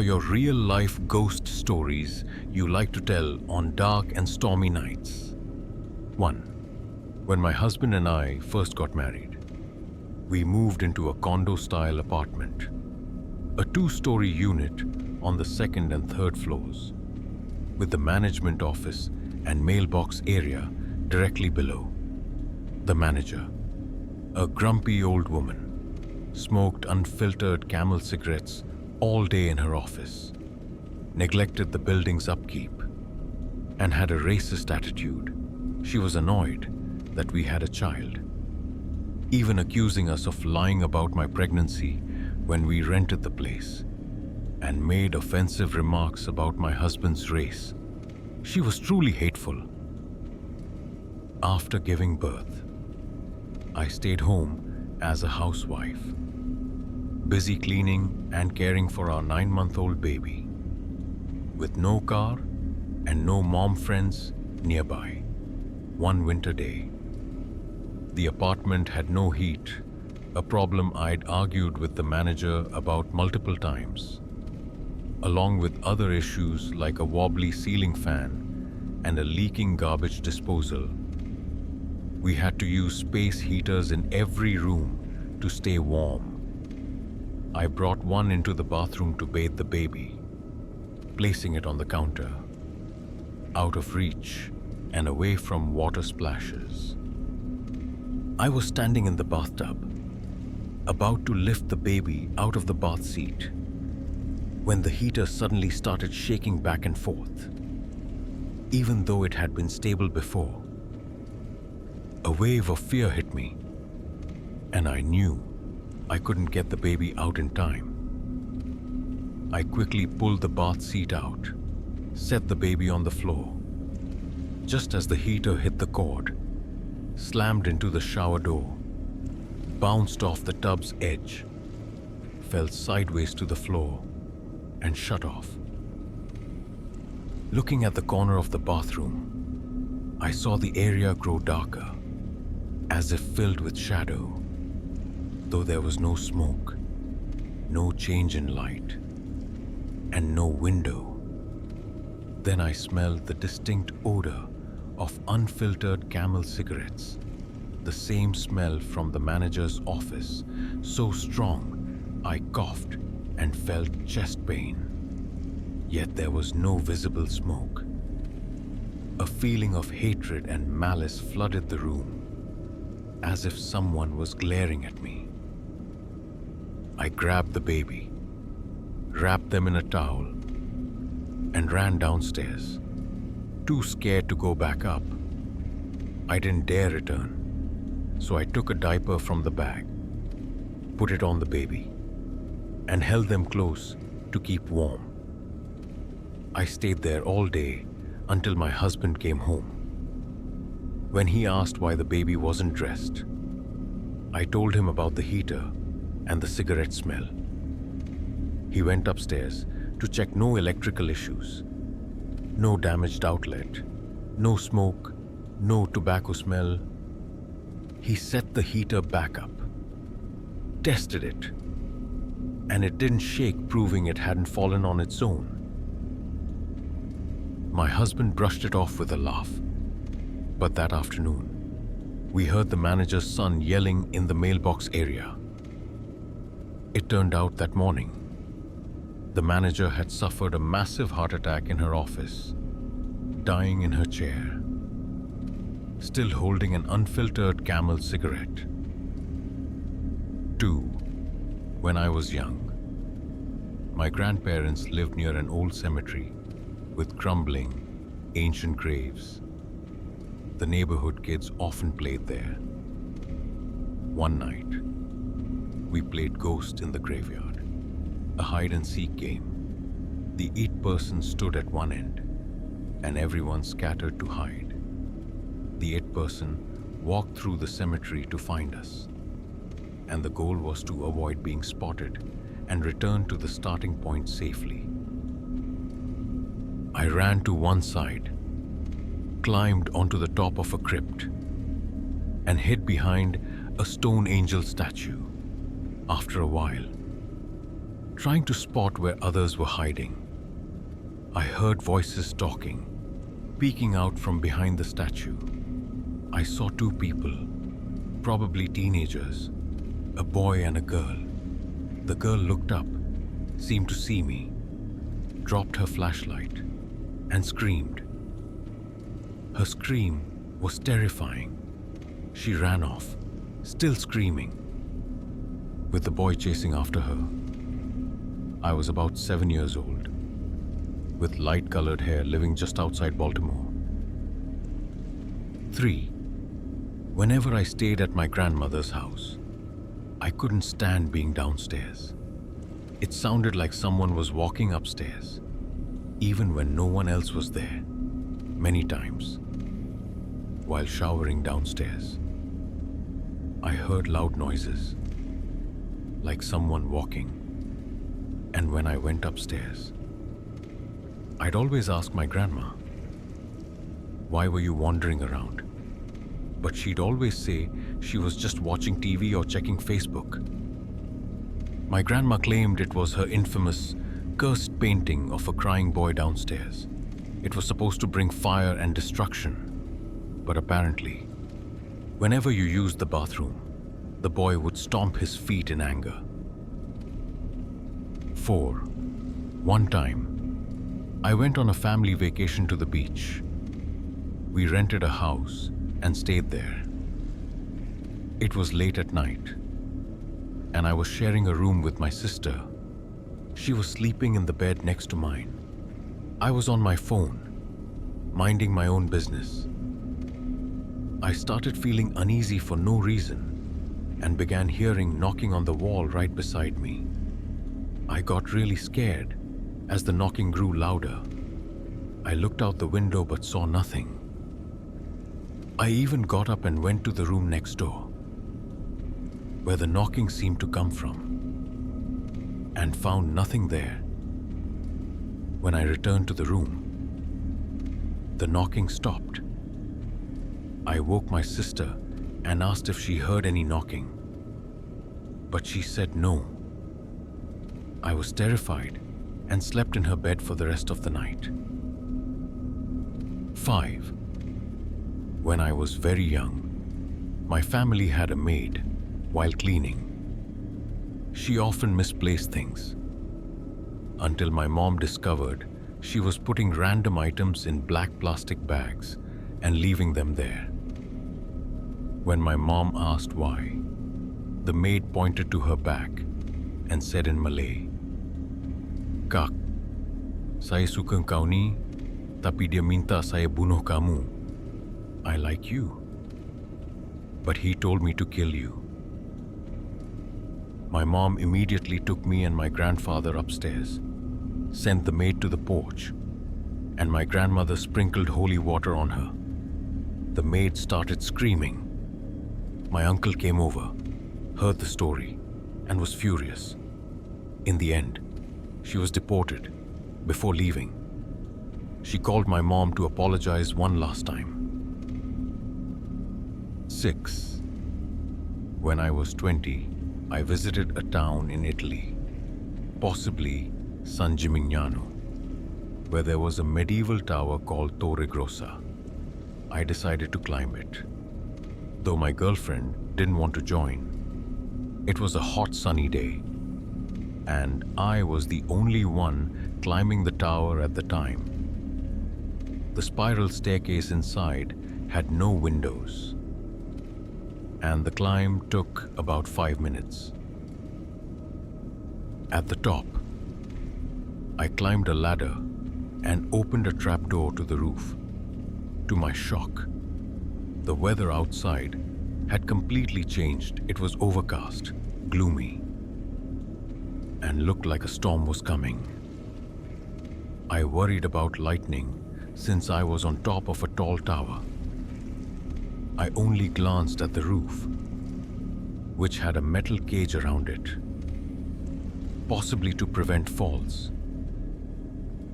are your real-life ghost stories you like to tell on dark and stormy nights? 1. When my husband and I first got married, we moved into a condo-style apartment, a 2-story unit on the 2nd and 3rd floors, with the management office and mailbox area directly below. The manager, a grumpy old woman, smoked unfiltered Camel cigarettes all day in her office, neglected the building's upkeep, and had a racist attitude. She was annoyed that we had a child, even accusing us of lying about my pregnancy when we rented the place, and made offensive remarks about my husband's race. She was truly hateful. After giving birth, I stayed home as a housewife, busy cleaning and caring for our 9-month-old baby, with no car and no mom friends nearby. One winter day, the apartment had no heat, a problem I'd argued with the manager about multiple times, along with other issues like a wobbly ceiling fan and a leaking garbage disposal. We had to use space heaters in every room to stay warm. I brought one into the bathroom to bathe the baby, placing it on the counter, out of reach and away from water splashes. I was standing in the bathtub, about to lift the baby out of the bath seat, when the heater suddenly started shaking back and forth, even though it had been stable before. A wave of fear hit me, and I knew I couldn't get the baby out in time. I quickly pulled the bath seat out, set the baby on the floor. Just as the heater hit the cord, slammed into the shower door, bounced off the tub's edge, fell sideways to the floor, and shut off. Looking at the corner of the bathroom, I saw the area grow darker, as if filled with shadow, though there was no smoke, no change in light, and no window. Then I smelled the distinct odor of unfiltered Camel cigarettes, the same smell from the manager's office, so strong I coughed and felt chest pain. Yet there was no visible smoke. A feeling of hatred and malice flooded the room, as if someone was glaring at me. I grabbed the baby, wrapped them in a towel, and ran downstairs, too scared to go back up. I didn't dare return, so I took a diaper from the bag, put it on the baby, and held them close to keep warm. I stayed there all day until my husband came home. When he asked why the baby wasn't dressed, I told him about the heater and the cigarette smell. He went upstairs to check no electrical issues, no damaged outlet, no smoke, no tobacco smell. He set the heater back up, tested it, and it didn't shake, proving it hadn't fallen on its own. My husband brushed it off with a laugh. But that afternoon, we heard the manager's son yelling in the mailbox area. It turned out that morning, the manager had suffered a massive heart attack in her office, dying in her chair, still holding an unfiltered Camel cigarette. 2. When I was young, my grandparents lived near an old cemetery with crumbling, ancient graves. The neighborhood kids often played there. One night, we played Ghost in the graveyard, a hide-and-seek game. The each person stood at one end, and everyone scattered to hide. The eighth person walked through the cemetery to find us, and the goal was to avoid being spotted and return to the starting point safely. I ran to one side, climbed onto the top of a crypt, and hid behind a stone angel statue. After a while, trying to spot where others were hiding. I heard voices talking, peeking out from behind the statue. I saw two people, probably teenagers, a boy and a girl. The girl looked up, seemed to see me, dropped her flashlight, and screamed. Her scream was terrifying. She ran off, still screaming, with the boy chasing after her. I was about 7 years old, with light-colored hair, living just outside Baltimore. 3. Whenever I stayed at my grandmother's house, I couldn't stand being downstairs. It sounded like someone was walking upstairs, even when no one else was there. Many times, while showering downstairs, I heard loud noises, like someone walking. And when I went upstairs, I'd always ask my grandma, "Why were you wandering around?" But she'd always say she was just watching TV or checking Facebook. My grandma claimed it was her infamous, cursed painting of a crying boy downstairs. It was supposed to bring fire and destruction. But apparently, whenever you used the bathroom, the boy would stomp his feet in anger. 4. One time, I went on a family vacation to the beach. We rented a house and stayed there. It was late at night, and I was sharing a room with my sister. She was sleeping in the bed next to mine. I was on my phone, minding my own business. I started feeling uneasy for no reason and began hearing knocking on the wall right beside me. I got really scared as the knocking grew louder. I looked out the window but saw nothing. I even got up and went to the room next door, where the knocking seemed to come from, and found nothing there. When I returned to the room, the knocking stopped. I woke my sister and asked if she heard any knocking, but she said no. I was terrified and slept in her bed for the rest of the night. 5. When I was very young, my family had a maid while cleaning. She often misplaced things, until my mom discovered she was putting random items in black plastic bags and leaving them there. When my mom asked why, the maid pointed to her back and said in Malay, "Kak, saya suka kau ni, tapi dia minta saya bunuh kamu. I like you, but he told me to kill you." My mom immediately took me and my grandfather upstairs, sent the maid to the porch, and my grandmother sprinkled holy water on her. The maid started screaming. My uncle came over, heard the story, and was furious. In the end, she was deported before leaving. She called my mom to apologize one last time. 6. When I was 20, I visited a town in Italy, possibly San Gimignano, where there was a medieval tower called Torre Grossa. I decided to climb it, though my girlfriend didn't want to join. It was a hot sunny day, and I was the only one climbing the tower at the time. The spiral staircase inside had no windows, and the climb took about 5 minutes. At the top, I climbed a ladder and opened a trapdoor to the roof. To my shock, the weather outside had completely changed. It was overcast, gloomy, and looked like a storm was coming. I worried about lightning since I was on top of a tall tower. I only glanced at the roof, which had a metal cage around it, possibly to prevent falls.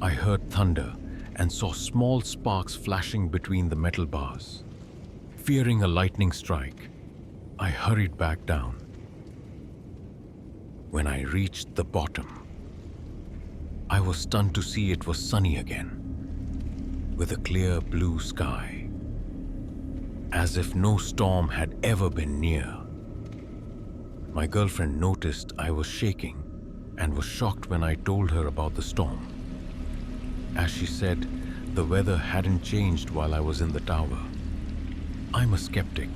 I heard thunder and saw small sparks flashing between the metal bars. Fearing a lightning strike, I hurried back down. When I reached the bottom, I was stunned to see it was sunny again, with a clear blue sky, as if no storm had ever been near. My girlfriend noticed I was shaking and was shocked when I told her about the storm. As she said, the weather hadn't changed while I was in the tower. I'm a skeptic,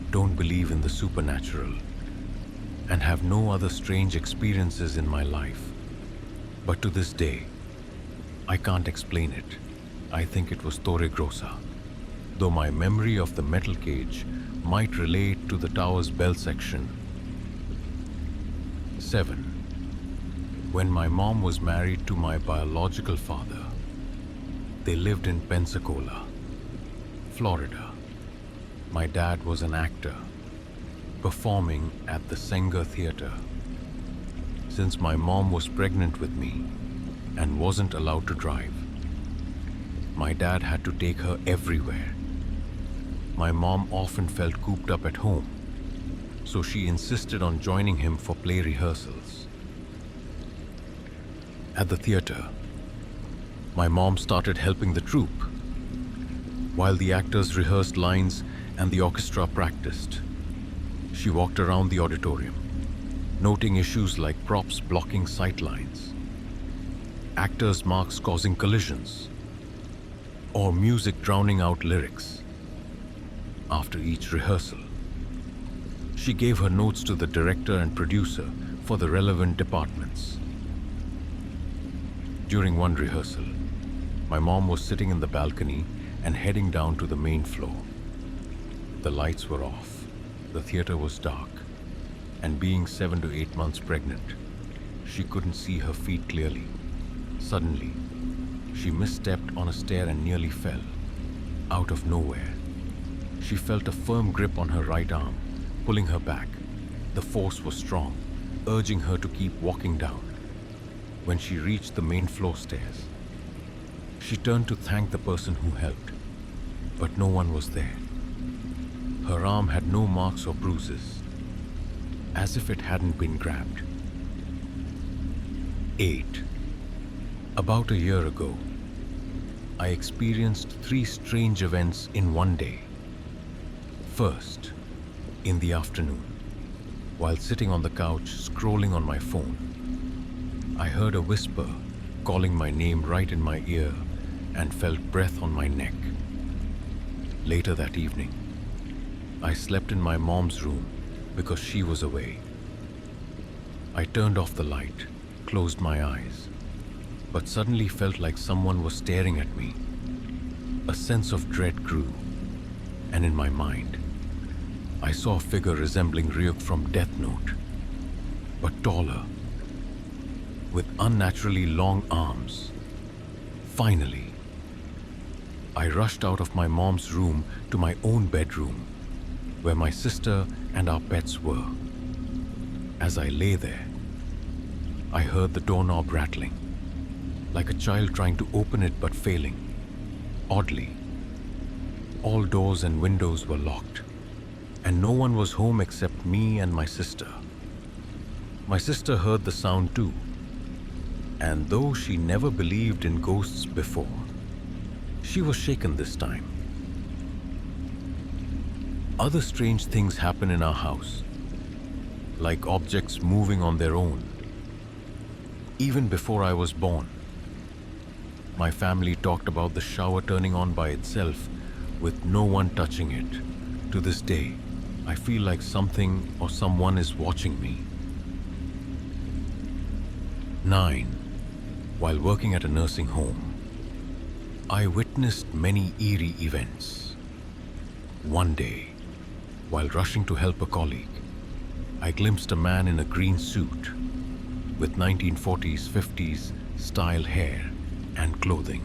don't believe in the supernatural, and have no other strange experiences in my life. But to this day, I can't explain it. I think it was Torre Grossa, though my memory of the metal cage might relate to the tower's bell section. 7. When my mom was married to my biological father, they lived in Pensacola, Florida. My dad was an actor, performing at the Saenger Theater. Since my mom was pregnant with me and wasn't allowed to drive, my dad had to take her everywhere. My mom often felt cooped up at home, so she insisted on joining him for play rehearsals. At the theater, my mom started helping the troupe, while the actors rehearsed lines and the orchestra practiced. She walked around the auditorium, noting issues like props blocking sight lines, actors' marks causing collisions, or music drowning out lyrics. After each rehearsal, she gave her notes to the director and producer for the relevant departments. During one rehearsal, my mom was sitting in the balcony and heading down to the main floor. The lights were off, the theater was dark, and being 7 to 8 months pregnant, she couldn't see her feet clearly. Suddenly, she misstepped on a stair and nearly fell. Out of nowhere, she felt a firm grip on her right arm, pulling her back. The force was strong, urging her to keep walking down. When she reached the main floor stairs, she turned to thank the person who helped, but no one was there. Her arm had no marks or bruises, as if it hadn't been grabbed. 8. About a year ago, I experienced 3 strange events in one day. First, in the afternoon, while sitting on the couch scrolling on my phone, I heard a whisper calling my name right in my ear and felt breath on my neck. Later that evening, I slept in my mom's room because she was away. I turned off the light, closed my eyes, but suddenly felt like someone was staring at me. A sense of dread grew, and in my mind, I saw a figure resembling Ryuk from Death Note, but taller, with unnaturally long arms. Finally, I rushed out of my mom's room to my own bedroom, where my sister and our pets were. As I lay there, I heard the doorknob rattling, like a child trying to open it but failing. Oddly, all doors and windows were locked, and no one was home except me and my sister. My sister heard the sound too, and though she never believed in ghosts before, she was shaken this time. Other strange things happen in our house, like objects moving on their own. Even before I was born, my family talked about the shower turning on by itself with no one touching it. To this day, I feel like something or someone is watching me. 9. While working at a nursing home, I witnessed many eerie events. One day, while rushing to help a colleague, I glimpsed a man in a green suit with 1940s, 50s style hair and clothing,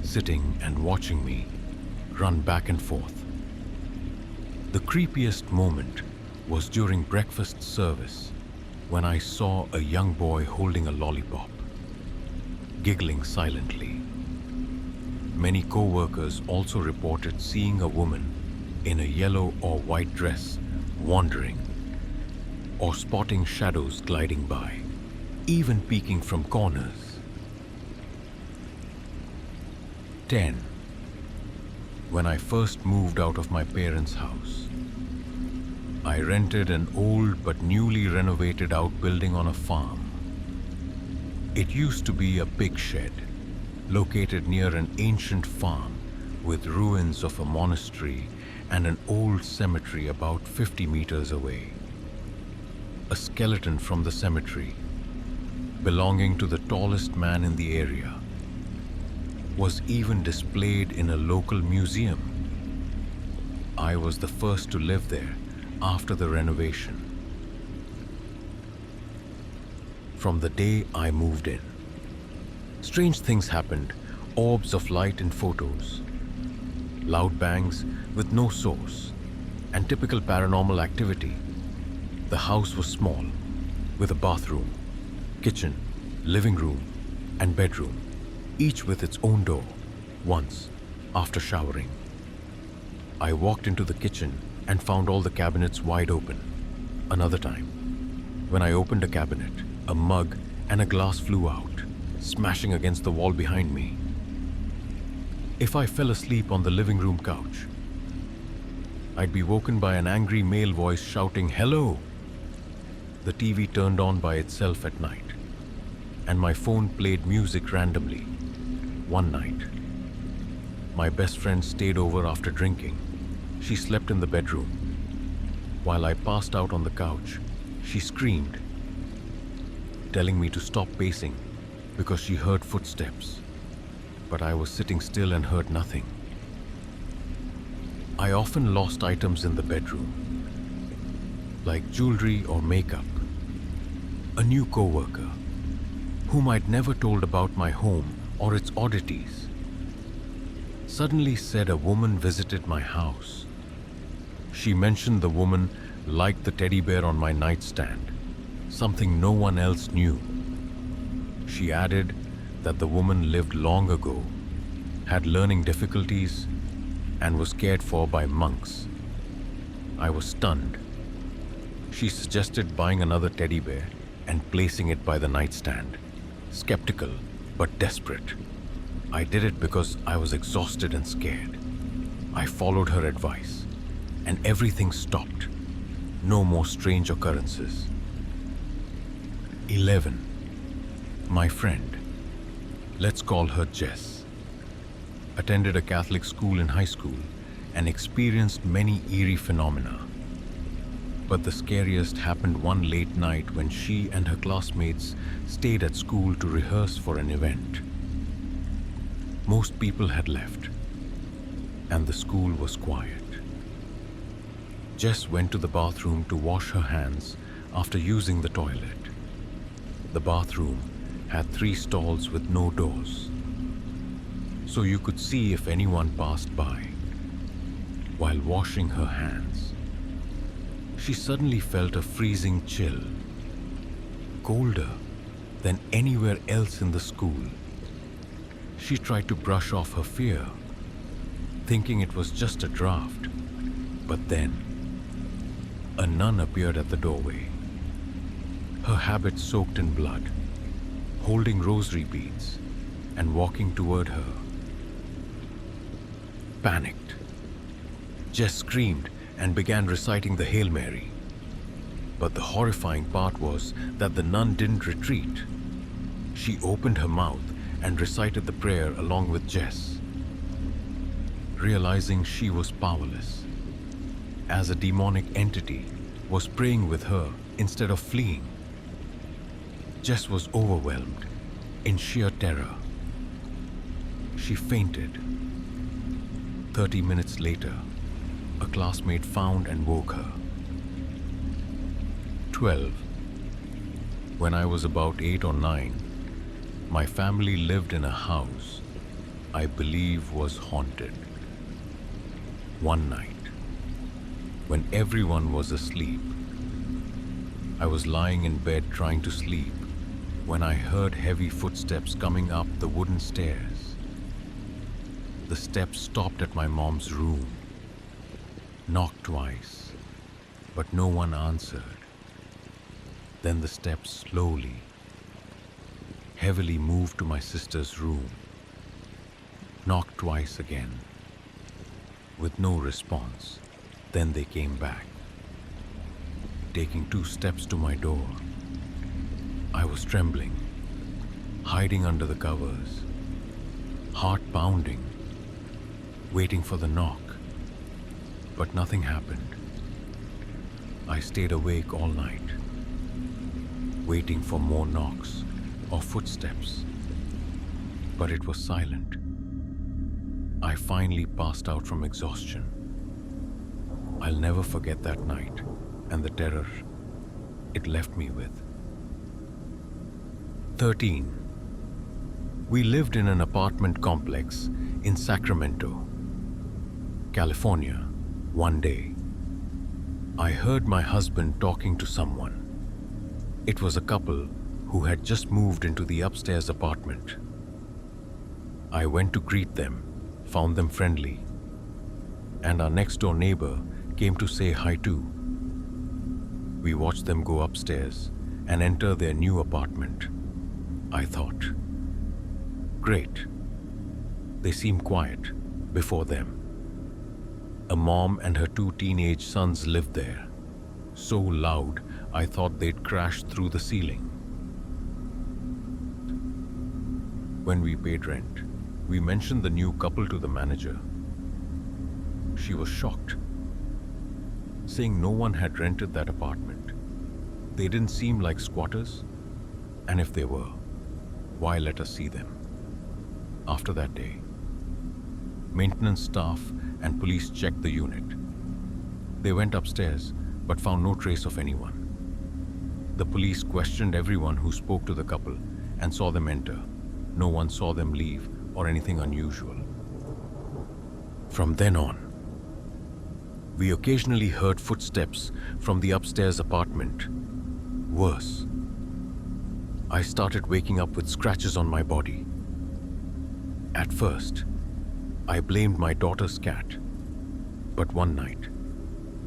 sitting and watching me run back and forth. The creepiest moment was during breakfast service when I saw a young boy holding a lollipop, giggling silently. Many co-workers also reported seeing a woman in a yellow or white dress wandering, or spotting shadows gliding by. even peeking from corners. 10. When I first moved out of my parents' house, I rented an old but newly renovated outbuilding on a farm. It used to be a big shed, located near an ancient farm with ruins of a monastery and an old cemetery about 50 meters away. A skeleton from the cemetery, belonging to the tallest man in the area, was even displayed in a local museum. I was the first to live there after the renovation. From the day I moved in, strange things happened, orbs of light in photos, loud bangs with no source, and typical paranormal activity. The house was small, with a bathroom, kitchen, living room, and bedroom, each with its own door. Once, after showering, I walked into the kitchen and found all the cabinets wide open. Another time, when I opened a cabinet, a mug and a glass flew out, smashing against the wall behind me. If I fell asleep on the living room couch, I'd be woken by an angry male voice shouting, "Hello!" The TV turned on by itself at night, and my phone played music randomly. One night, my best friend stayed over after drinking. She slept in the bedroom. While I passed out on the couch, she screamed, telling me to stop pacing because she heard footsteps. But I was sitting still and heard nothing. I often lost items in the bedroom, like jewelry or makeup. A new co-worker, whom I'd never told about my home or its oddities, suddenly said a woman visited my house. She mentioned the woman liked the teddy bear on my nightstand, something no one else knew. She added that the woman lived long ago, had learning difficulties, and was cared for by monks. I was stunned. She suggested buying another teddy bear and placing it by the nightstand. Skeptical, but desperate, I did it because I was exhausted and scared. I followed her advice, and everything stopped. No more strange occurrences. 11. My friend, let's call her Jess, attended a Catholic school in high school and experienced many eerie phenomena. But the scariest happened one late night when she and her classmates stayed at school to rehearse for an event. Most people had left, and the school was quiet. Jess went to the bathroom to wash her hands after using the toilet. The bathroom had 3 stalls with no doors, so you could see if anyone passed by. While washing her hands, she suddenly felt a freezing chill, colder than anywhere else in the school. She tried to brush off her fear, thinking it was just a draft, but then a nun appeared at the doorway, her habit soaked in blood, holding rosary beads and walking toward her. Panicked, Jess screamed and began reciting the Hail Mary. But the horrifying part was that the nun didn't retreat. She opened her mouth and recited the prayer along with Jess, realizing she was powerless, as a demonic entity was praying with her instead of fleeing. Jess was overwhelmed in sheer terror. She fainted. 30 minutes later, a classmate found and woke her. 12. When I was about 8 or 9, my family lived in a house I believe was haunted. One night, when everyone was asleep, I was lying in bed trying to sleep when I heard heavy footsteps coming up the wooden stairs. The steps stopped at my mom's room, knocked twice, but no one answered. Then the steps slowly heavily moved to my sister's room. Knocked twice again, with no response. Then they came back, taking 2 steps to my door. I was trembling, hiding under the covers, heart pounding, waiting for the knock. But nothing happened. I stayed awake all night, waiting for more knocks or footsteps. But it was silent. I finally passed out from exhaustion. I'll never forget that night and the terror it left me with. 13. We lived in an apartment complex in Sacramento, California. One day, I heard my husband talking to someone. It was a couple who had just moved into the upstairs apartment. I went to greet them, found them friendly, and our next-door neighbor came to say hi too. We watched them go upstairs and enter their new apartment. I thought, great. They seem quiet before them. A mom and her 2 teenage sons lived there, so loud I thought they'd crash through the ceiling. When we paid rent, we mentioned the new couple to the manager. She was shocked, saying no one had rented that apartment. They didn't seem like squatters, and if they were, why let us see them? After that day, maintenance staff and police checked the unit. They went upstairs but found no trace of anyone. The police questioned everyone who spoke to the couple and saw them enter. No one saw them leave or anything unusual. From then on, we occasionally heard footsteps from the upstairs apartment. Worse, I started waking up with scratches on my body. At first, I blamed my daughter's cat, but one night,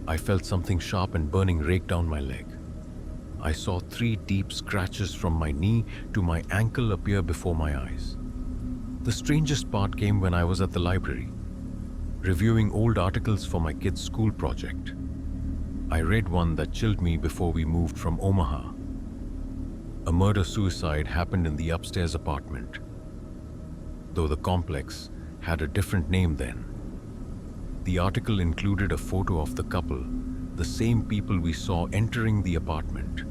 I felt something sharp and burning rake down my leg. I saw 3 deep scratches from my knee to my ankle appear before my eyes. The strangest part came when I was at the library, reviewing old articles for my kids' school project. I read one that chilled me before we moved from Omaha. A murder-suicide happened in the upstairs apartment, though the complex had a different name then. The article included a photo of the couple, the same people we saw entering the apartment.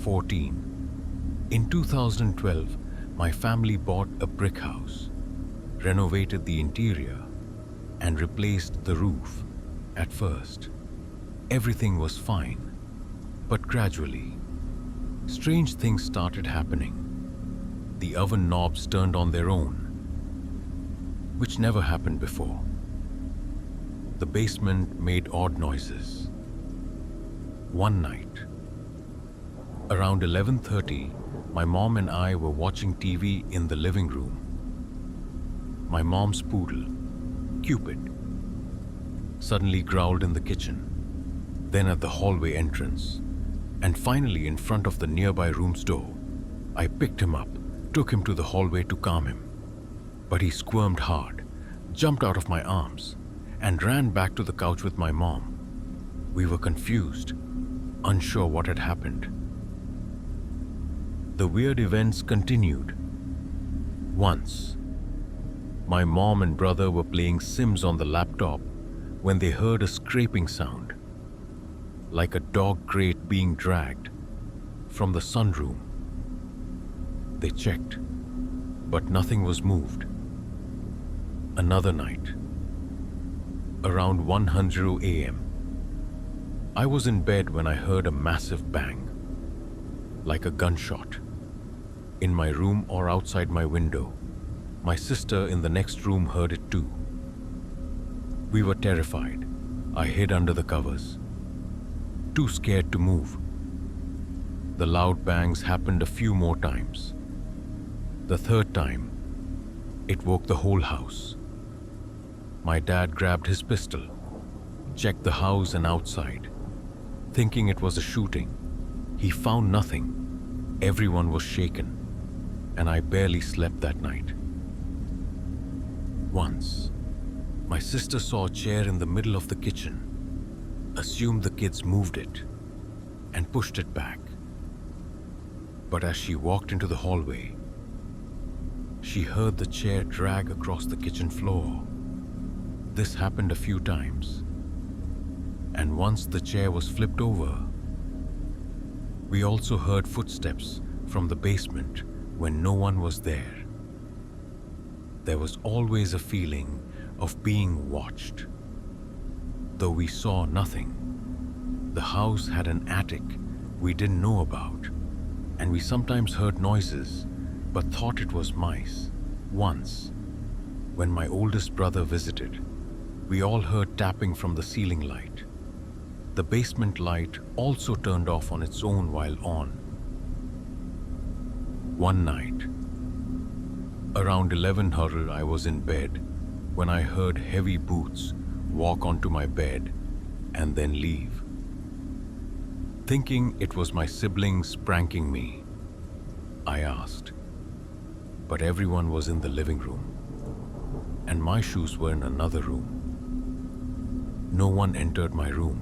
14. In 2012, my family bought a brick house, renovated the interior, and replaced the roof. At first, everything was fine, but gradually, strange things started happening. The oven knobs turned on their own, which never happened before. The basement made odd noises. One night, around 11:30, my mom and I were watching TV in the living room. My mom's poodle, Cupid, suddenly growled in the kitchen, then at the hallway entrance, and finally in front of the nearby room's door. I picked him up, took him to the hallway to calm him, but he squirmed hard, jumped out of my arms, and ran back to the couch with my mom. We were confused, unsure what had happened. The weird events continued. Once, my mom and brother were playing Sims on the laptop when they heard a scraping sound, like a dog crate being dragged from the sunroom. They checked, but nothing was moved. Another night, around 1:00 a.m., I was in bed when I heard a massive bang, like a gunshot, in my room or outside my window. My sister in the next room heard it too. We were terrified. I hid under the covers, too scared to move. The loud bangs happened a few more times. The third time, it woke the whole house. My dad grabbed his pistol, checked the house and outside, thinking it was a shooting. He found nothing, Everyone was shaken, and I barely slept that night. Once, my sister saw a chair in the middle of the kitchen, assumed the kids moved it, and pushed it back. But as she walked into the hallway, she heard the chair drag across the kitchen floor. This happened a few times, and once the chair was flipped over. We also heard footsteps from the basement when no one was there. There was always a feeling of being watched. Though we saw nothing, the house had an attic we didn't know about, and we sometimes heard noises but thought it was mice. Once, when my oldest brother visited, we all heard tapping from the ceiling light. The basement light also turned off on its own while on. One night, around 11:00, I was in bed when I heard heavy boots walk onto my bed and then leave. Thinking it was my siblings pranking me, I asked. But everyone was in the living room, and my shoes were in another room. No one entered my room.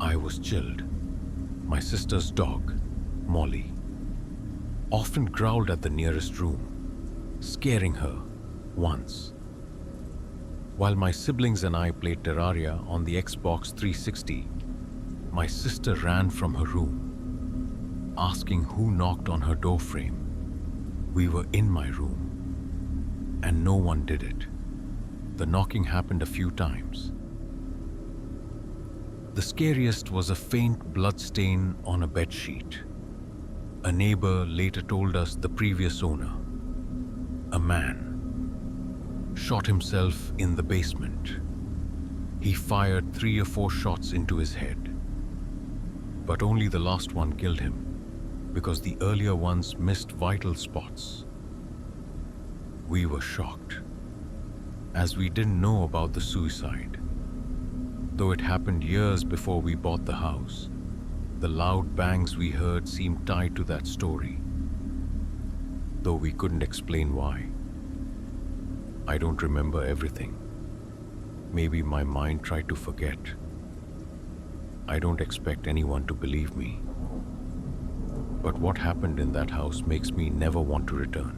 I was chilled. My sister's dog, Molly, often growled at the nearest room, scaring her once. While my siblings and I played Terraria on the Xbox 360, my sister ran from her room, asking who knocked on her doorframe. We were in my room, and no one did it. The knocking happened a few times. The scariest was a faint blood stain on a bedsheet. A neighbor later told us the previous owner, a man, shot himself in the basement. He fired 3 or 4 shots into his head, but only the last one killed him because the earlier ones missed vital spots. We were shocked, as we didn't know about the suicide. Though it happened years before we bought the house, the loud bangs we heard seemed tied to that story, though we couldn't explain why. I don't remember everything. Maybe my mind tried to forget. I don't expect anyone to believe me. But what happened in that house makes me never want to return.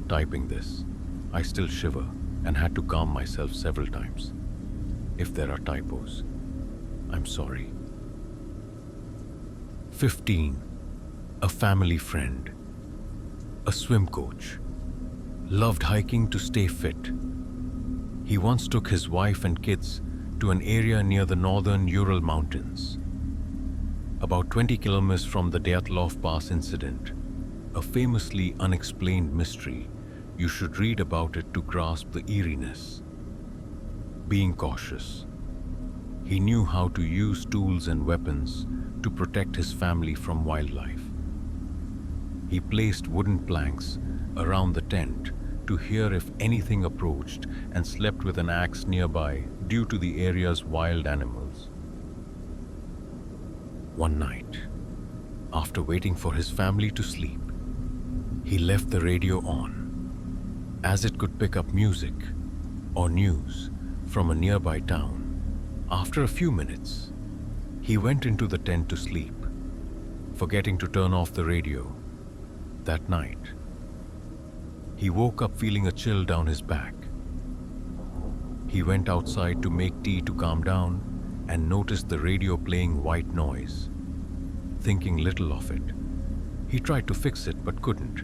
Typing this, I still shiver and had to calm myself several times. If there are typos, I'm sorry. 15. A family friend. A swim coach. Loved hiking to stay fit. He once took his wife and kids to an area near the northern Ural Mountains. About 20 kilometers from the Dyatlov Pass incident, a famously unexplained mystery. You should read about it to grasp the eeriness. Being cautious. He knew how to use tools and weapons to protect his family from wildlife. He placed wooden planks around the tent to hear if anything approached and slept with an axe nearby due to the area's wild animals. One night, after waiting for his family to sleep, he left the radio on, as it could pick up music or news from a nearby town. After a few minutes, he went into the tent to sleep, forgetting to turn off the radio. That night, he woke up feeling a chill down his back. He went outside to make tea to calm down and noticed the radio playing white noise. Thinking little of it, he tried to fix it but couldn't,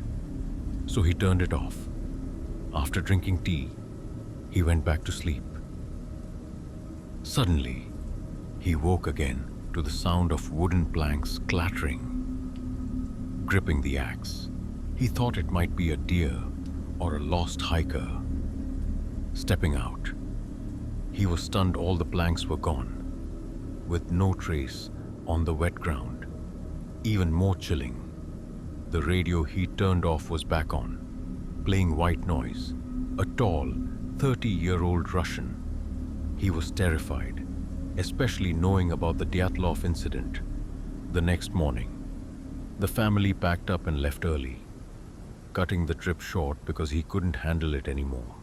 so he turned it off. After drinking tea, he went back to sleep. Suddenly, he woke again to the sound of wooden planks clattering. Gripping the axe, he thought it might be a deer or a lost hiker. Stepping out, he was stunned all the planks were gone, with no trace on the wet ground. Even more chilling, the radio he turned off was back on, playing white noise, a tall, 30-year-old Russian. He was terrified, especially knowing about the Dyatlov incident. The next morning, The family packed up and left early, cutting the trip short because he couldn't handle it anymore.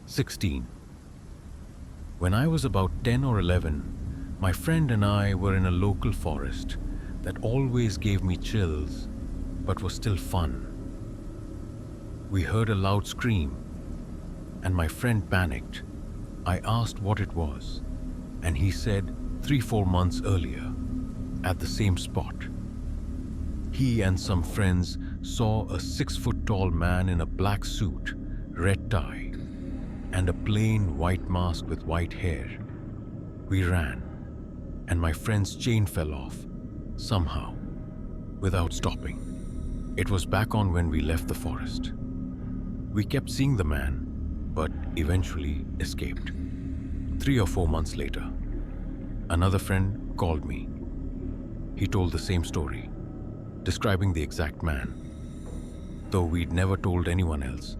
16. When I was about 10 or 11, my friend and I were in a local forest that always gave me chills but was still fun. We heard a loud scream, and my friend panicked. I asked what it was, and he said 3-4 months earlier, at the same spot, he and some friends saw a 6-foot-tall man in a black suit, red tie, and a plain white mask with white hair. We ran, and my friend's chain fell off, somehow, without stopping. It was back on when we left the forest. We kept seeing the man, but eventually escaped. 3 or 4 months later, another friend called me. He told the same story, describing the exact man, though we'd never told anyone else.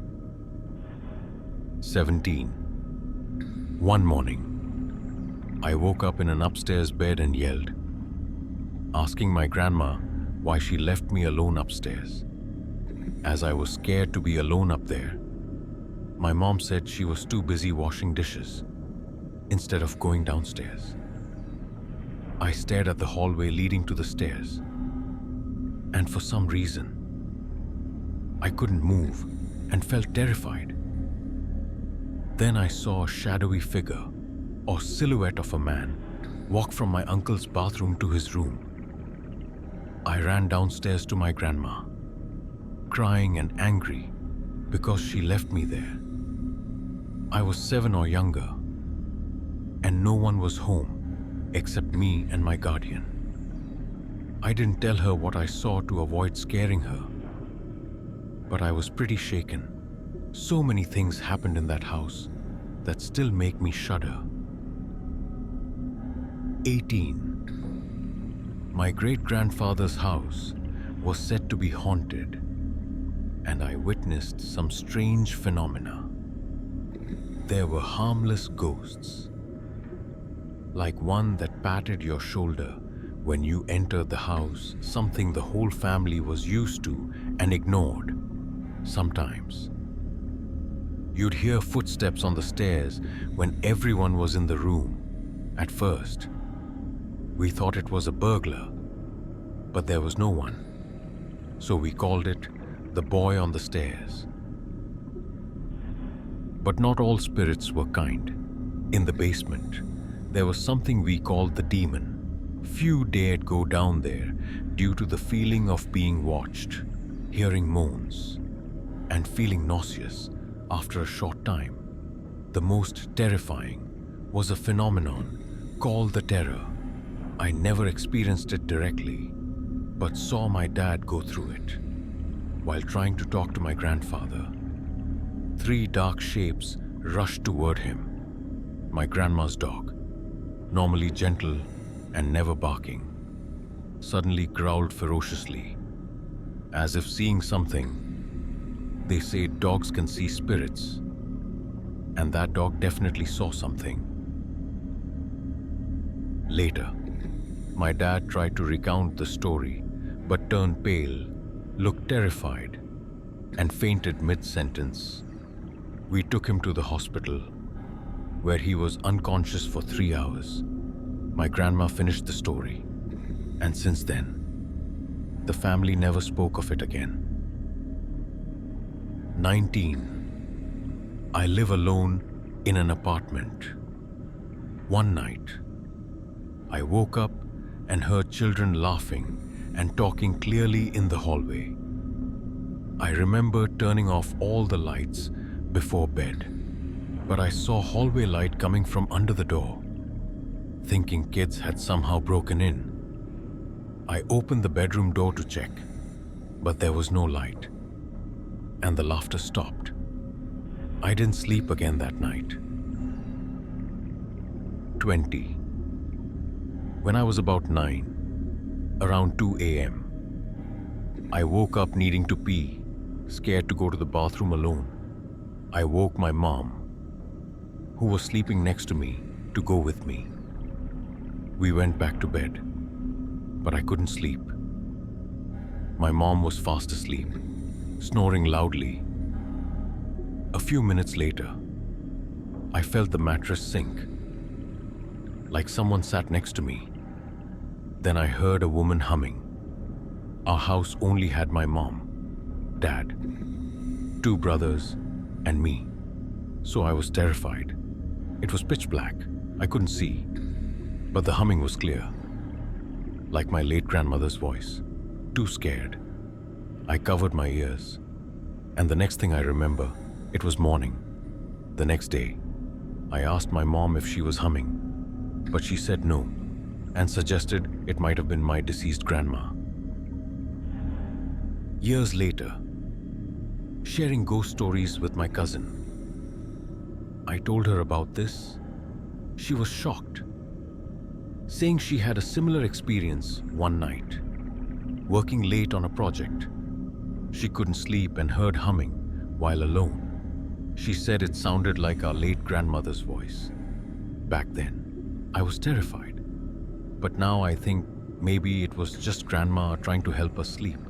17. One morning, I woke up in an upstairs bed and yelled, asking my grandma why she left me alone upstairs. As I was scared to be alone up there, my mom said she was too busy washing dishes instead of going downstairs. I stared at the hallway leading to the stairs, and for some reason, I couldn't move and felt terrified. Then I saw a shadowy figure or silhouette of a man walk from my uncle's bathroom to his room. I ran downstairs to my grandma, crying and angry because she left me there. I was 7 or younger, and no one was home except me and my guardian. I didn't tell her what I saw to avoid scaring her, but I was pretty shaken. So many things happened in that house that still make me shudder. 18. My great-grandfather's house was said to be haunted, and I witnessed some strange phenomena. There were harmless ghosts, like one that patted your shoulder when you entered the house, something the whole family was used to and ignored. Sometimes you'd hear footsteps on the stairs when everyone was in the room. At first, we thought it was a burglar, but there was no one, so we called it the boy on the stairs. But not all spirits were kind. In the basement, there was something we called the demon. Few dared go down there due to the feeling of being watched, hearing moans, and feeling nauseous after a short time. The most terrifying was a phenomenon called the terror. I never experienced it directly, but saw my dad go through it. While trying to talk to my grandfather, 3 dark shapes rushed toward him. My grandma's dog, normally gentle and never barking, suddenly growled ferociously, as if seeing something. They say dogs can see spirits, and that dog definitely saw something. Later, my dad tried to recount the story, but turned pale, looked terrified, and fainted mid-sentence. We took him to the hospital, where he was unconscious for 3 hours. My grandma finished the story, and since then, the family never spoke of it again. 19. I live alone in an apartment. One night, I woke up and heard children laughing and talking clearly in the hallway. I remember turning off all the lights before bed, but I saw hallway light coming from under the door, thinking kids had somehow broken in. I opened the bedroom door to check, but there was no light, and the laughter stopped. I didn't sleep again that night. 20. When I was about 9, around 2 a.m., I woke up needing to pee, scared to go to the bathroom alone. I woke my mom, who was sleeping next to me, to go with me. We went back to bed, but I couldn't sleep. My mom was fast asleep, snoring loudly. A few minutes later, I felt the mattress sink, like someone sat next to me. Then I heard a woman humming. Our house only had my mom, dad, 2 brothers, and me. So I was terrified. It was pitch black. I couldn't see, but the humming was clear, like my late grandmother's voice. Too scared, I covered my ears, and the next thing I remember, it was morning. The next day, I asked my mom if she was humming, but she said no, and suggested it might have been my deceased grandma. Years later, sharing ghost stories with my cousin, I told her about this. She was shocked, saying she had a similar experience one night. Working late on a project, she couldn't sleep and heard humming while alone. She said it sounded like our late grandmother's voice. Back then, I was terrified, but now I think maybe it was just grandma trying to help us sleep.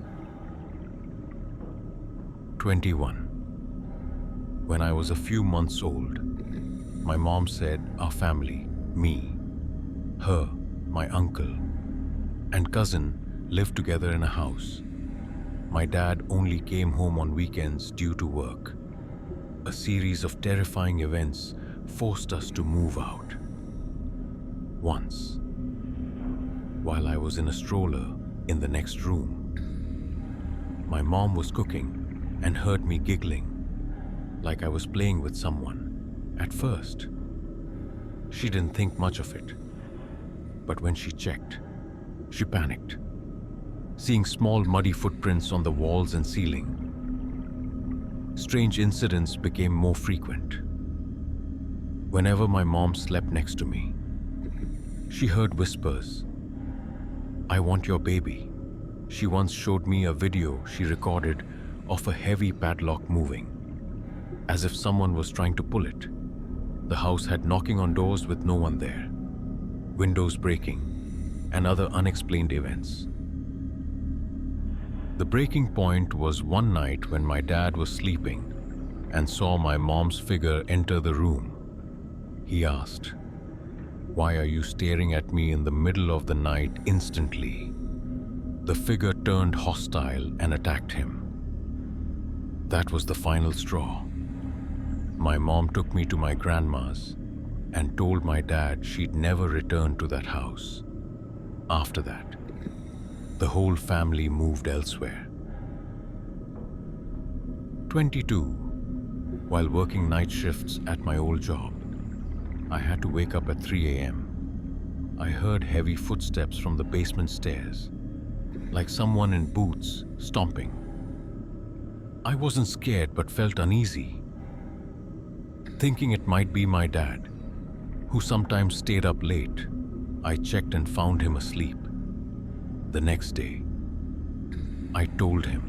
21. When I was a few months old, my mom said our family, me, her, my uncle, and cousin lived together in a house. My dad only came home on weekends due to work. A series of terrifying events forced us to move out. Once, while I was in a stroller in the next room, my mom was cooking and heard me giggling, like I was playing with someone. At first, she didn't think much of it, but when she checked, she panicked, seeing small muddy footprints on the walls and ceiling. Strange incidents became more frequent. Whenever my mom slept next to me, she heard whispers. "I want your baby." She once showed me a video she recorded of a heavy padlock moving, as if someone was trying to pull it. The house had knocking on doors with no one there, windows breaking, and other unexplained events. The breaking point was one night when my dad was sleeping and saw my mom's figure enter the room. He asked, "Why are you staring at me in the middle of the night?" Instantly, the figure turned hostile and attacked him. That was the final straw. My mom took me to my grandma's and told my dad she'd never return to that house. After that, the whole family moved elsewhere. 22. While working night shifts at my old job, I had to wake up at 3 a.m. I heard heavy footsteps from the basement stairs, like someone in boots stomping. I wasn't scared but felt uneasy, thinking it might be my dad, who sometimes stayed up late. I checked and found him asleep. The next day, I told him,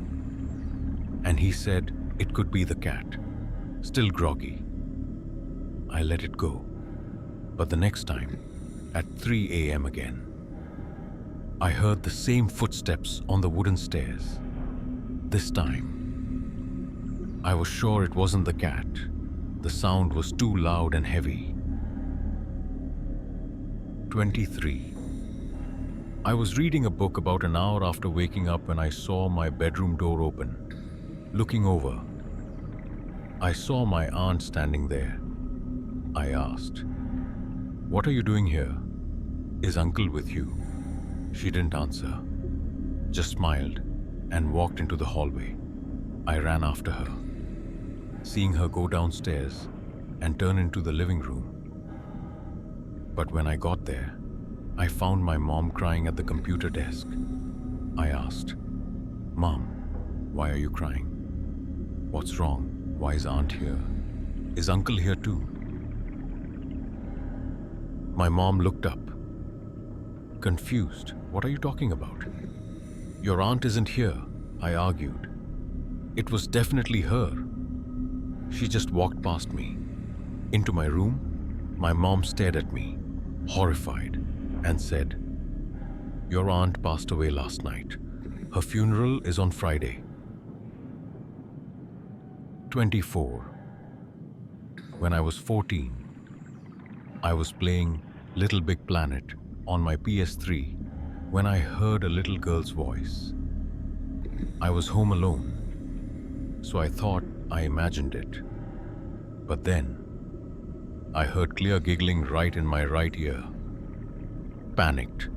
and he said it could be the cat, still groggy. I let it go, but the next time, at 3 a.m. again, I heard the same footsteps on the wooden stairs. This time, I was sure it wasn't the cat. The sound was too loud and heavy. 23. I was reading a book about an hour after waking up when I saw my bedroom door open. Looking over, I saw my aunt standing there. I asked, "What are you doing here? Is uncle with you?" She didn't answer, just smiled and walked into the hallway. I ran after her, seeing her go downstairs and turn into the living room. But when I got there, I found my mom crying at the computer desk. I asked, "Mom, why are you crying? What's wrong? Why is Aunt here? Is Uncle here too?" My mom looked up, confused. "What are you talking about? Your aunt isn't here," I argued. It was definitely her. She just walked past me. Into my room, my mom stared at me, horrified, and said, Your aunt passed away last night. Her funeral is on Friday. 24. When I was 14, I was playing Little Big Planet on my PS3 when I heard a little girl's voice. I was home alone, so I thought I imagined it. But then, I heard clear giggling right in my right ear. Panicked,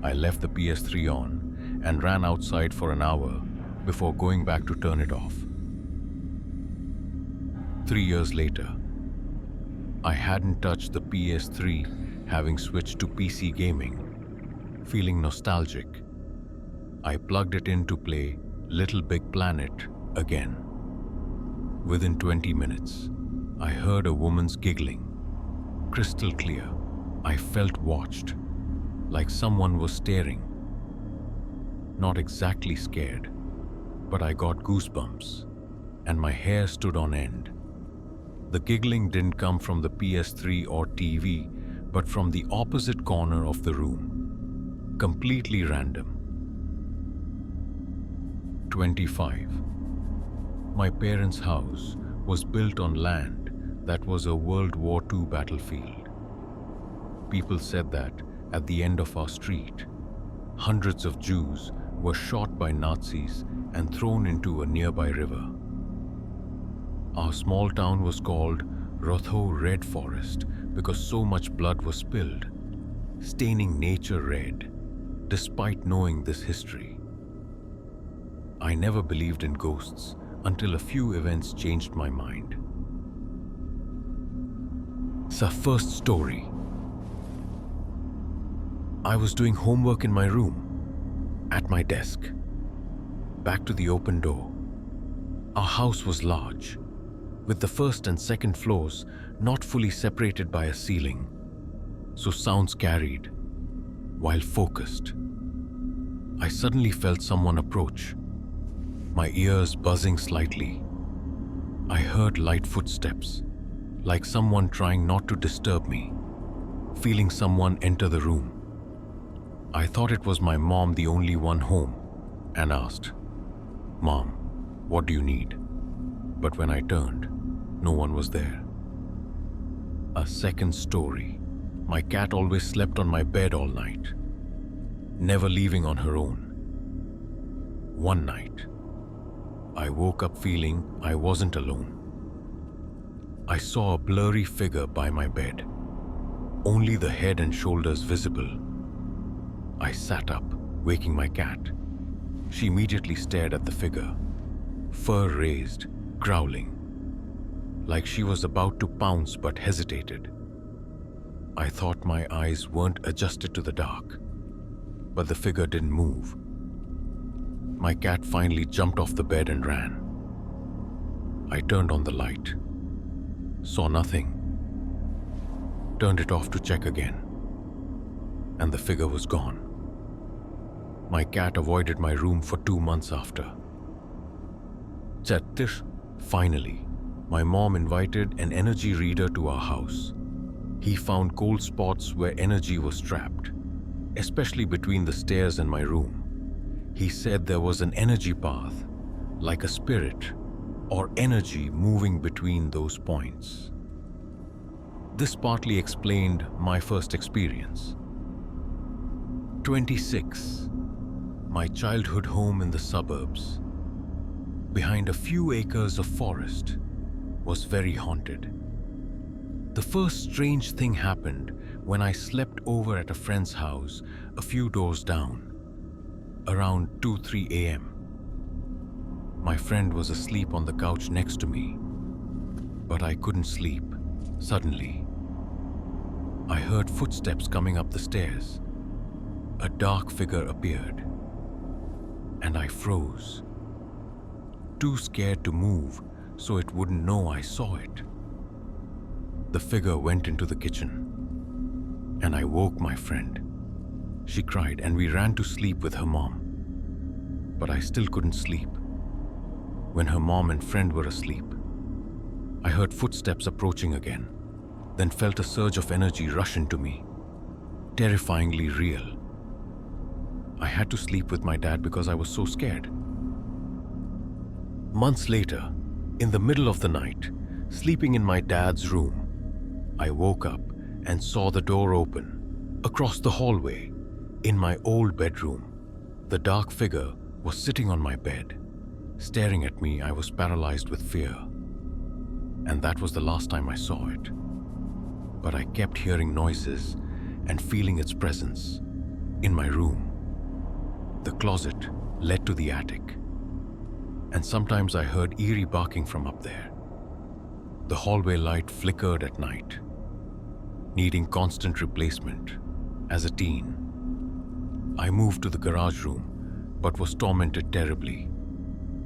I left the PS3 on and ran outside for an hour before going back to turn it off. 3 years later, I hadn't touched the PS3, having switched to PC gaming. Feeling nostalgic, I plugged it in to play Little Big Planet again. Within 20 minutes, I heard a woman's giggling. Crystal clear. I felt watched, like someone was staring. Not exactly scared, but I got goosebumps, and my hair stood on end. The giggling didn't come from the PS3 or TV, but from the opposite corner of the room. Completely random. 25. My parents' house was built on land that was a World War II battlefield. People said that at the end of our street, hundreds of Jews were shot by Nazis and thrown into a nearby river. Our small town was called Rotho Red Forest because so much blood was spilled, staining nature red, despite knowing this history. I never believed in ghosts until a few events changed my mind. So first story. I was doing homework in my room, at my desk. Back to the open door. Our house was large, with the first and second floors not fully separated by a ceiling, so sounds carried while focused. I suddenly felt someone approach, my ears buzzing slightly. I heard light footsteps, like someone trying not to disturb me, feeling someone enter the room. I thought it was my mom, the only one home, and asked, "Mom, what do you need?" But when I turned, no one was there. A second story. My cat always slept on my bed all night, never leaving on her own. One night, I woke up feeling I wasn't alone. I saw a blurry figure by my bed, only the head and shoulders visible. I sat up, waking my cat. She immediately stared at the figure, fur raised, growling, like she was about to pounce but hesitated. I thought my eyes weren't adjusted to the dark, but the figure didn't move. My cat finally jumped off the bed and ran. I turned on the light, saw nothing, turned it off to check again, and the figure was gone. My cat avoided my room for 2 months after. Finally, my mom invited an energy reader to our house. He found cold spots where energy was trapped, especially between the stairs and my room. He said there was an energy path, like a spirit or energy moving between those points. This partly explained my first experience. 26. My childhood home in the suburbs, behind a few acres of forest, was very haunted. The first strange thing happened when I slept over at a friend's house a few doors down, around 2-3 a.m. My friend was asleep on the couch next to me, but I couldn't sleep. Suddenly, I heard footsteps coming up the stairs. A dark figure appeared, and I froze, too scared to move so it wouldn't know I saw it. The figure went into the kitchen, and I woke my friend. She cried, and we ran to sleep with her mom. But I still couldn't sleep. When her mom and friend were asleep, I heard footsteps approaching again, then felt a surge of energy rush into me, terrifyingly real. I had to sleep with my dad because I was so scared. Months later, in the middle of the night, sleeping in my dad's room, I woke up and saw the door open. Across the hallway, in my old bedroom, the dark figure was sitting on my bed. Staring at me, I was paralyzed with fear. And that was the last time I saw it. But I kept hearing noises and feeling its presence in my room. The closet led to the attic, and sometimes I heard eerie barking from up there. The hallway light flickered at night, needing constant replacement. As a teen, I moved to the garage room but was tormented terribly.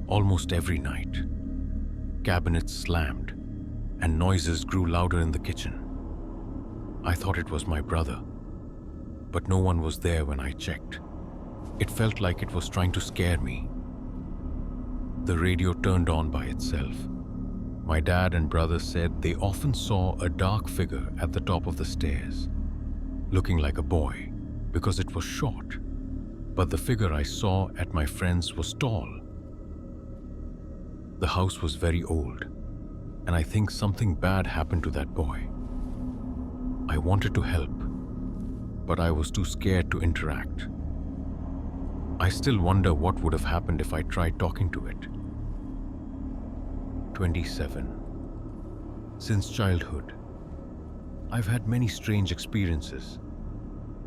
Almost every night, cabinets slammed and noises grew louder in the kitchen. I thought it was my brother, but no one was there when I checked. It felt like it was trying to scare me. The radio turned on by itself. My dad and brother said they often saw a dark figure at the top of the stairs, looking like a boy because it was short. But the figure I saw at my friend's was tall. The house was very old, and I think something bad happened to that boy. I wanted to help, but I was too scared to interact. I still wonder what would have happened if I tried talking to it. 27. Since childhood, I've had many strange experiences.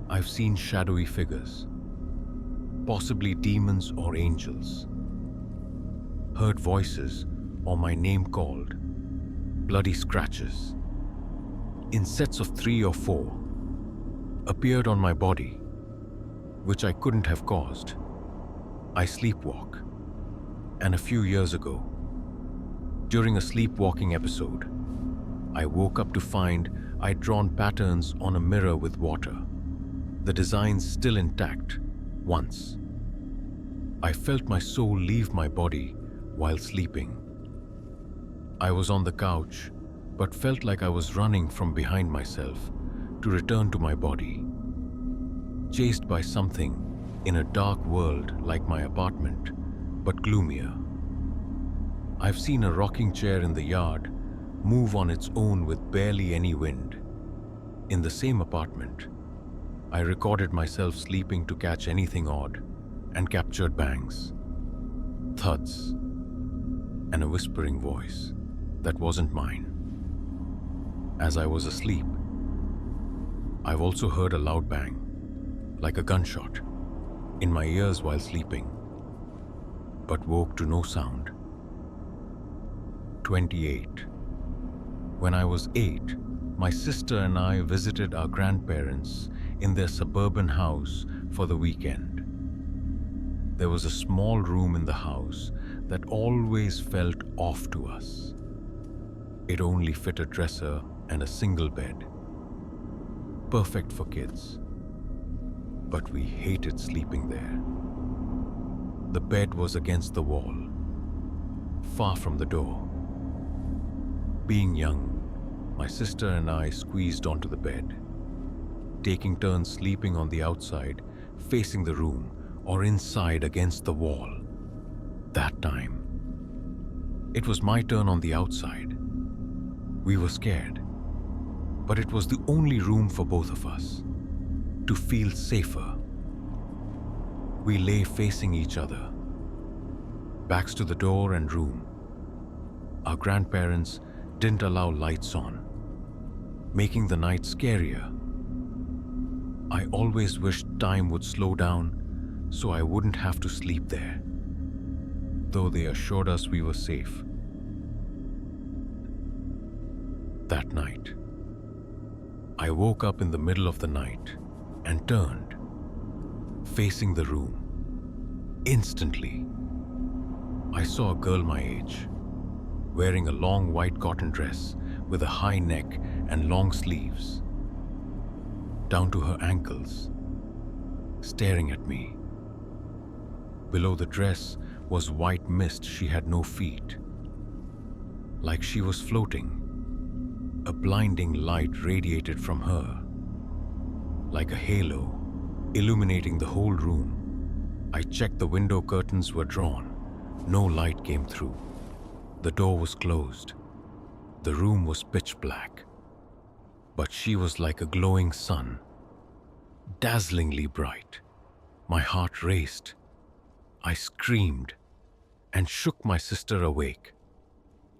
I've seen shadowy figures, possibly demons or angels, heard voices or my name called, bloody scratches, in sets of 3 or 4, appeared on my body, which I couldn't have caused. I sleepwalk, and a few years ago, during a sleepwalking episode, I woke up to find I'd drawn patterns on a mirror with water, the designs still intact. Once, I felt my soul leave my body while sleeping. I was on the couch, but felt like I was running from behind myself to return to my body, chased by something in a dark world like my apartment, but gloomier. I've seen a rocking chair in the yard move on its own with barely any wind. In the same apartment, I recorded myself sleeping to catch anything odd and captured bangs, thuds, and a whispering voice that wasn't mine. As I was asleep, I've also heard a loud bang, like a gunshot, in my ears while sleeping, but woke to no sound. 28. When I was 8, my sister and I visited our grandparents in their suburban house for the weekend. There was a small room in the house that always felt off to us. It only fit a dresser and a single bed. Perfect for kids. But we hated sleeping there. The bed was against the wall, far from the door. Being young, my sister and I squeezed onto the bed, taking turns sleeping on the outside, facing the room, or inside against the wall. That time, it was my turn on the outside. We were scared, but it was the only room for both of us to feel safer. We lay facing each other, backs to the door and room. Our grandparents didn't allow lights on, making the night scarier. I always wished time would slow down so I wouldn't have to sleep there, though they assured us we were safe. That night, I woke up in the middle of the night and turned, facing the room. Instantly, I saw a girl my age, wearing a long white cotton dress with a high neck and long sleeves, down to her ankles, staring at me. Below the dress was white mist. She had no feet, like she was floating. A blinding light radiated from her, like a halo, illuminating the whole room. I checked the window curtains were drawn. No light came through. The door was closed. The room was pitch black. But she was like a glowing sun, dazzlingly bright. My heart raced. I screamed and shook my sister awake.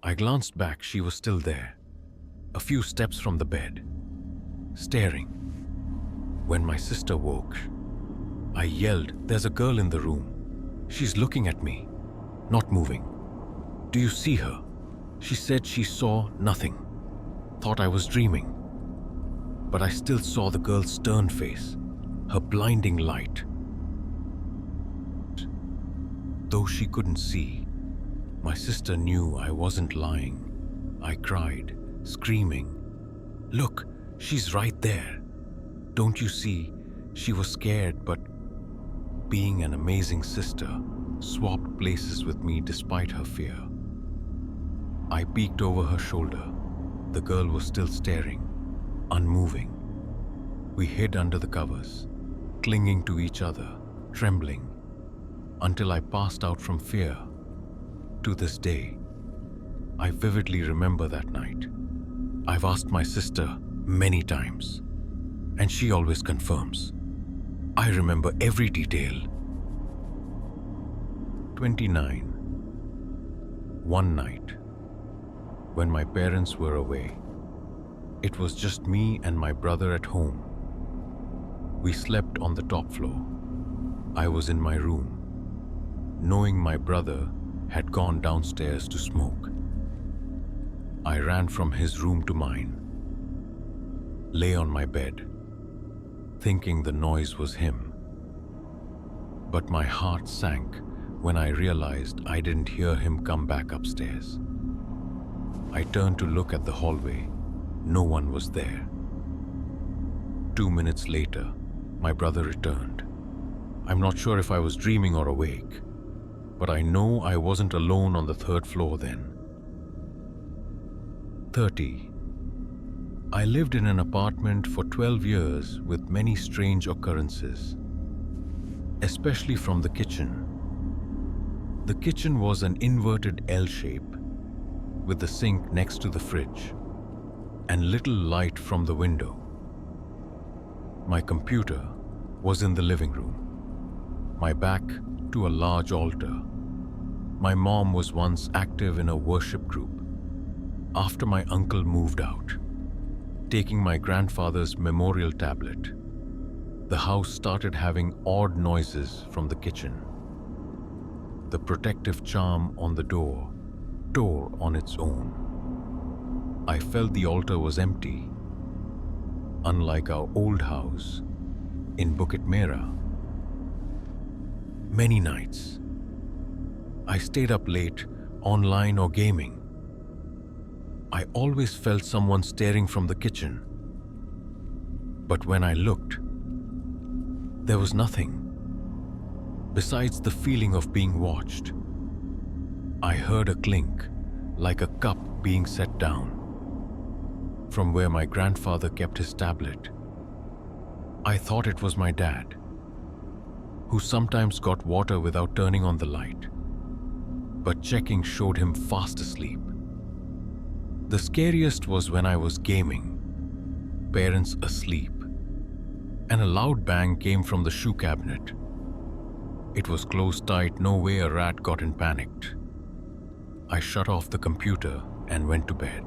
I glanced back. She was still there, a few steps from the bed, staring. When my sister woke, I yelled, "There's a girl in the room. She's looking at me, not moving. Do you see her?" She said she saw nothing, thought I was dreaming. But I still saw the girl's stern face, her blinding light. Though she couldn't see, my sister knew I wasn't lying. I cried, screaming, "Look, she's right there. Don't you see?" She was scared, but being an amazing sister, swapped places with me despite her fear. I peeked over her shoulder. The girl was still staring, unmoving. We hid under the covers, clinging to each other, trembling, until I passed out from fear. To this day, I vividly remember that night. I've asked my sister many times, and she always confirms. I remember every detail. 29. One night, when my parents were away, it was just me and my brother at home. We slept on the top floor. I was in my room, knowing my brother had gone downstairs to smoke. I ran from his room to mine, lay on my bed, thinking the noise was him. But my heart sank when I realized I didn't hear him come back upstairs. I turned to look at the hallway. No one was there. 2 minutes later, my brother returned. I'm not sure if I was dreaming or awake, but I know I wasn't alone on the third floor then. 30. I lived in an apartment for 12 years with many strange occurrences, especially from the kitchen. The kitchen was an inverted L shape, with the sink next to the fridge, and little light from the window. My computer was in the living room, my back to a large altar. My mom was once active in a worship group. After my uncle moved out, taking my grandfather's memorial tablet, the house started having odd noises from the kitchen. The protective charm on the door tore on its own. I felt the altar was empty, unlike our old house in Bukit Merah. Many nights, I stayed up late, online or gaming. I always felt someone staring from the kitchen. But when I looked, there was nothing. Besides the feeling of being watched, I heard a clink, like a cup being set down, from where my grandfather kept his tablet. I thought it was my dad, who sometimes got water without turning on the light, but checking showed him fast asleep. The scariest was when I was gaming, parents asleep, and a loud bang came from the shoe cabinet. It was closed tight, no way a rat got in panicked. I shut off the computer and went to bed.